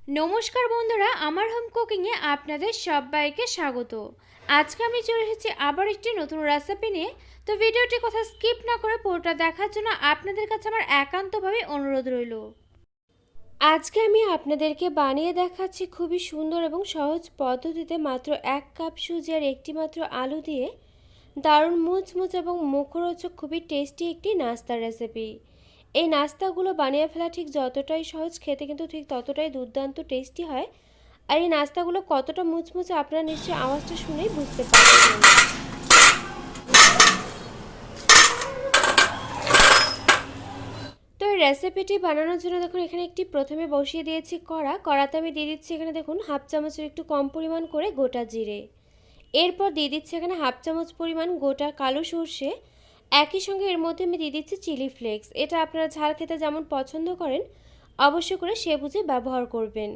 নমস্কার বন্ধুরা, আমার হোম কুকিংয়ে আপনাদের সবাইকে স্বাগত। আজকে আমি চলে এসেছি আবার একটি নতুন রেসিপি নিয়ে। তো ভিডিওটি কথা স্কিপ না করে পুরোটা দেখার জন্য আপনাদের কাছে আমার একান্তভাবে অনুরোধ রইল। আজকে আমি আপনাদেরকে বানিয়ে দেখাচ্ছি খুবই সুন্দর এবং সহজ পদ্ধতিতে মাত্র 1 কাপ সুজি আর একটি মাত্র আলু দিয়ে দারুণ মুচমুচ এবং মুখরোচক খুবই টেস্টি একটি নাস্তার রেসিপি। এই নাস্তাগুলো বানিয়ে ফেলা ঠিক যতটাই সহজ, খেতে কিন্তু ঠিক ততটাই দুর্দান্ত টেস্টি হয়। আর এই নাস্তাগুলো কতটা মুচমুচে আপনারা নিশ্চয়ই আওয়াজটা শুনেই বুঝতে পারছেন। তো এই রেসিপিটি বানানোর জন্য দেখুন এখানে একটি প্রথমে বসিয়ে দিয়েছি কড়াতে আমি দিয়ে দিচ্ছি এখানে দেখুন হাফ চামচের একটু কম পরিমাণ করে গোটা জিরে। এরপর দিয়ে দিচ্ছি এখানে হাফ চামচ পরিমাণ গোটা কালো সর্ষে। একই সঙ্গে এর মধ্যে আমি দিয়ে দিচ্ছি চিলি ফ্লেক্স। এটা আপনারা ঝাল খেতে যেমন পছন্দ করেন অবশ্যই করে সে বুঝে ব্যবহার করবেন।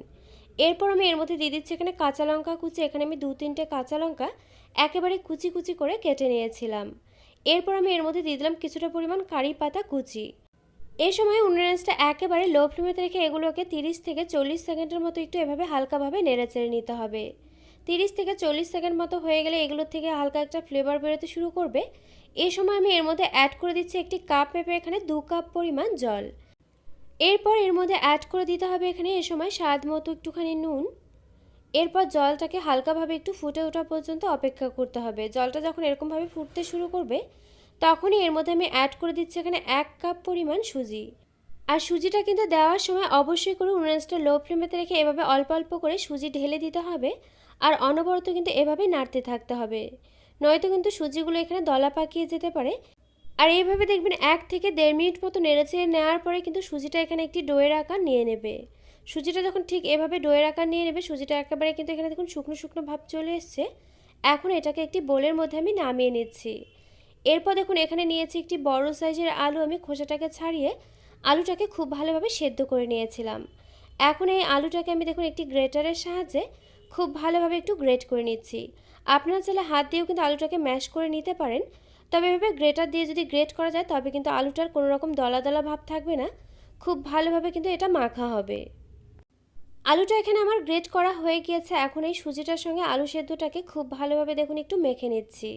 এরপর আমি এর মধ্যে দিয়ে দিচ্ছি এখানে কাঁচা লঙ্কা কুচি। এখানে আমি 2-3টে কাঁচা লঙ্কা একেবারে কুচি কুচি করে কেটে নিয়েছিলাম। এরপর আমি এর মধ্যে দিয়ে দিলাম কিছুটা পরিমাণ কারি পাতা কুচি। এই সময় উনুনের আঁচটা একেবারে লো ফ্লেমে রেখে এগুলোকে 30 থেকে 40 সেকেন্ডের মতো একটু এভাবে হালকাভাবে নেড়েচেড়ে নিতে হবে। 30 থেকে 40 সেকেন্ড মতো হয়ে গেলে এগুলোর থেকে হালকা একটা ফ্লেভার বেরোতে শুরু করবে। এই সময় আমি এর মধ্যে অ্যাড করে দিচ্ছি একটি কাপ মেপে এখানে 2 কাপ পরিমাণ জল। এরপর এর মধ্যে অ্যাড করে দিতে হবে এখানে এ সময় স্বাদ মতো একটুখানি নুন। এরপর জলটাকে হালকাভাবে একটু ফুটে ওঠা পর্যন্ত অপেক্ষা করতে হবে। জলটা যখন এরকমভাবে ফুটতে শুরু করবে তখনই এর মধ্যে আমি অ্যাড করে দিচ্ছি এখানে 1 কাপ পরিমাণ সুজি। আর সুজিটা কিন্তু দেওয়ার সময় অবশ্যই করে উনুনটা লো ফ্লেমেতে রেখে এভাবে অল্প অল্প করে সুজি ঢেলে দিতে হবে। আর অনবরত কিন্তু এভাবে নাড়তে থাকতে হবে, নয়তো কিন্তু সুজিগুলো এখানে দলা পাকিয়ে যেতে পারে। আর এইভাবে দেখবেন 1 থেকে 1.5 মিনিট মতো নেড়েচেড়ে নেওয়ার পরে কিন্তু সুজিটা এখানে একটি ডোয়ের আকার নিয়ে নেবে। সুজিটা যখন ঠিক এভাবে ডোয়ের আকার নিয়ে নেবে, সুজিটা একেবারে কিন্তু এখানে দেখুন শুকনো শুকনো ভাব চলে এসছে। এখন এটাকে একটি বোলের মধ্যে আমি নামিয়ে নিচ্ছি। এরপর দেখুন এখানে নিয়েছি একটি বড় সাইজের আলু। আমি খোসাটাকে ছাড়িয়ে আলুটাকে খুব ভালোভাবে সেদ্ধ করে নিয়েছিলাম। এখন এই আলুটাকে আমি দেখুন একটি গ্রেটারের সাহায্যে খুব ভালোভাবে একটু গ্রেট করে নিচ্ছি। আপনারা চাইলে হাত দিয়েও কিন্তু আলুটাকে ম্যাশ করে নিতে পারেন, তবে এভাবে গ্রেটার দিয়ে যদি গ্রেট করা যায় তবে কিন্তু আলুটার কোনো রকম দলা দলা ভাব থাকবে না, খুব ভালোভাবে কিন্তু এটা মাখা হবে। আলুটা এখানে আমার গ্রেট করা হয়ে গিয়েছে। এখন এই সুজিটার সঙ্গে আলু সেদ্ধটাকে খুব ভালোভাবে দেখুন একটু মেখে নিচ্ছি।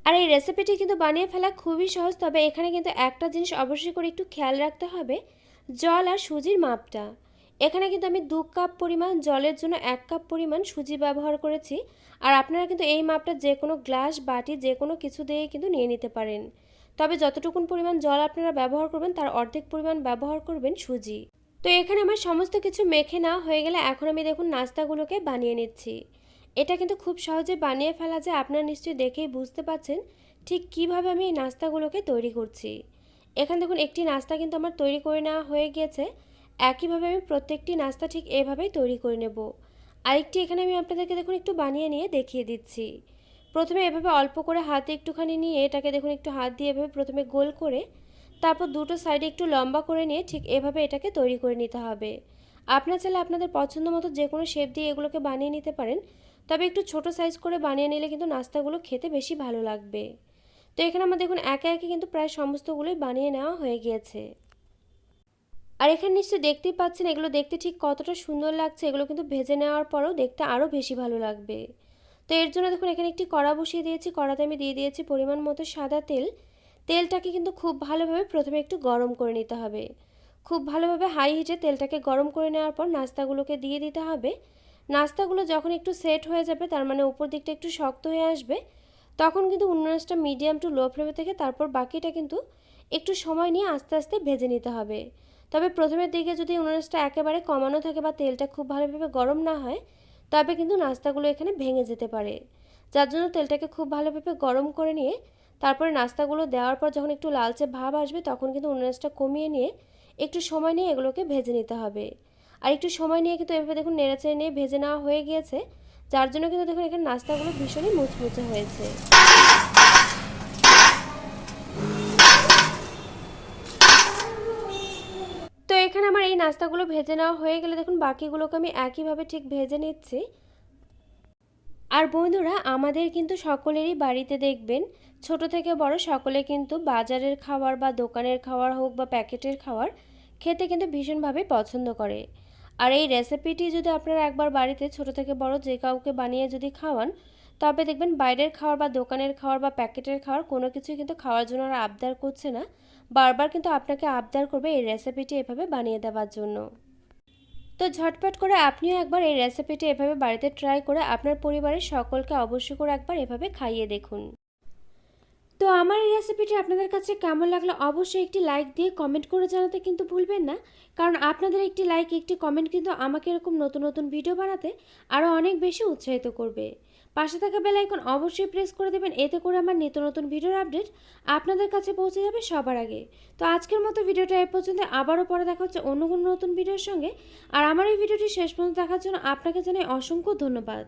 আর এই রেসিপিটি কিন্তু বানিয়ে ফেলা খুবই সহজ, তবে এখানে কিন্তু একটা জিনিস অবশ্যই করে একটু খেয়াল রাখতে হবে, জল আর সুজির মাপটা। এখানে কিন্তু আমি 2 কাপ পরিমাণ জলের জন্য 1 কাপ পরিমাণ সুজি ব্যবহার করেছি। আর আপনারা কিন্তু এই মাপটা যে কোনো গ্লাস বাটি যে কোনো কিছু দিয়েই কিন্তু নিয়ে নিতে পারেন, তবে যতটুকুন পরিমাণ জল আপনারা ব্যবহার করবেন তার অর্ধেক পরিমাণ ব্যবহার করবেন সুজি। তো এখানে আমার সমস্ত কিছু মেখে নেওয়া হয়ে গেলে এখন আমি দেখুন নাস্তাগুলোকে বানিয়ে নিচ্ছি। এটা কিন্তু খুব সহজে বানিয়ে ফেলা যায়, আপনারা নিশ্চয়ই দেখেই বুঝতে পারছেন ঠিক কিভাবে আমি এই নাস্তাগুলোকে তৈরি করছি। এখানে দেখুন একটি নাস্তা কিন্তু আমার তৈরি করে নেওয়া হয়ে গিয়েছে। একইভাবে আমি প্রত্যেকটি নাস্তা ঠিক এভাবেই তৈরি করে নেব। আরেকটি এখানে আমি আপনাদেরকে দেখুন একটু বানিয়ে নিয়ে দেখিয়ে দিচ্ছি। প্রথমে এভাবে অল্প করে হাতে একটুখানি নিয়ে এটাকে দেখুন একটু হাত দিয়ে এভাবে প্রথমে গোল করে তারপর দুটো সাইডে একটু লম্বা করে নিয়ে ঠিক এভাবে এটাকে তৈরি করে নিতে হবে। আপনারা চাইলে আপনাদের পছন্দ মতো যে কোনো শেপ দিয়ে এগুলোকে বানিয়ে নিতে পারেন, তবে একটু ছোট সাইজ করে বানিয়ে নিলে কিন্তু নাস্তাগুলো খেতে বেশি ভালো লাগবে। তো এখানে আমার দেখুন একে একে কিন্তু প্রায় সমস্তগুলোই বানিয়ে নেওয়া হয়ে গিয়েছে। আর এখানে নিশ্চয়ই দেখতেই পাচ্ছেন এগুলো দেখতে ঠিক কতটা সুন্দর লাগছে। এগুলো কিন্তু ভেজে নেওয়ার পরেও দেখতে আরও বেশি ভালো লাগবে। তো এর জন্য দেখুন এখানে একটি কড়া বসিয়ে দিয়েছি। কড়াতে আমি দিয়ে দিয়েছি পরিমাণ মতো সাদা তেল। তেলটাকে কিন্তু খুব ভালোভাবে প্রথমে একটু গরম করে নিতে হবে। খুব ভালোভাবে হাই হিটে তেলটাকে গরম করে নেওয়ার পর নাস্তাগুলোকে দিয়ে দিতে হবে। নাস্তাগুলো যখন একটু সেট হয়ে যাবে, তার মানে উপর দিকটা একটু শক্ত হয়ে আসবে, তখন কিন্তু উনুনটা মিডিয়াম টু লো ফ্লেমে থেকে তারপর বাকিটা কিন্তু একটু সময় নিয়ে আস্তে আস্তে ভেজে নিতে হবে। তবে প্রথমের দিকে যদি উনুনটা একেবারে কমানো থাকে বা তেলটা খুব ভালোভাবে গরম না হয়, তবে কিন্তু নাস্তাগুলো এখানে ভেঙে যেতে পারে। যার জন্য তেলটাকে খুব ভালোভাবে গরম করে নিয়ে তারপরে নাস্তাগুলো দেওয়ার পর যখন একটু লালচে ভাব আসবে তখন কিন্তু উনুনটা কমিয়ে নিয়ে একটু সময় নিয়ে এগুলোকে ভেজে নিতে হবে। আর একটু সময় নিয়ে কিন্তু এভাবে দেখুন নেড়েচেড়ে নিয়ে ভেজে নেওয়া হয়ে গিয়েছে, যার জন্য কিন্তু দেখুন এখানে নাস্তাগুলো ভীষণই মুচমুচে হয়েছে। তো এখানে আমার এই নাস্তাগুলো ভেজে নেওয়া হয়ে গেলে দেখুন বাকিগুলোকে আমি একইভাবে ঠিক ভেজে নিচ্ছি। আর বন্ধুরা, আমাদের কিন্তু সকলেরই বাড়িতে দেখবেন ছোট থেকে বড় সকলে কিন্তু বাজারের খাবার বা দোকানের খাবার হোক বা প্যাকেটের খাবার খেতে কিন্তু ভীষণভাবে পছন্দ করে। আর এই রেসিপিটি যদি আপনারা একবার বাড়িতে ছোট থেকে বড় যে কাউকে বানিয়ে যদি খাওয়ান, তবে দেখবেন বাইরের খাওয়ার বা দোকানের খাওয়ার বা প্যাকেটের খাওয়ার কোনো কিছুই কিন্তু খাওয়ার জন্য আর আবদার করছে না। বারবার কিন্তু আপনাকে আবদার করবে এই রেসিপিটি এভাবে বানিয়ে দেওয়ার জন্য। তো ঝটপট করে আপনিও একবার এই রেসিপিটি এভাবে বাড়িতে ট্রাই করে আপনার পরিবারের সকলকে অবশ্যই করে একবার এভাবে খাইয়ে দেখুন। তো আমার এই রেসিপিটি আপনাদের কাছে কেমন লাগলো অবশ্যই একটি লাইক দিয়ে কমেন্ট করে জানাতে কিন্তু ভুলবেন না, কারণ আপনাদের একটি লাইক একটি কমেন্ট কিন্তু আমাকে এরকম নতুন নতুন ভিডিও বানাতে আরও অনেক বেশি উৎসাহিত করবে। পাশে থাকা বেল আইকন অবশ্যই প্রেস করে দেবেন, এতে করে আমার নিত্য নতুন ভিডিওর আপডেট আপনাদের কাছে পৌঁছে যাবে সবার আগে। তো আজকের মতো ভিডিওটা এ পর্যন্ত, আবারও পরে দেখা হচ্ছে অন্য কোনো নতুন ভিডিওর সঙ্গে। আর আমার এই ভিডিওটি শেষ পর্যন্ত দেখার জন্য আপনাকে জানাই অসংখ্য ধন্যবাদ।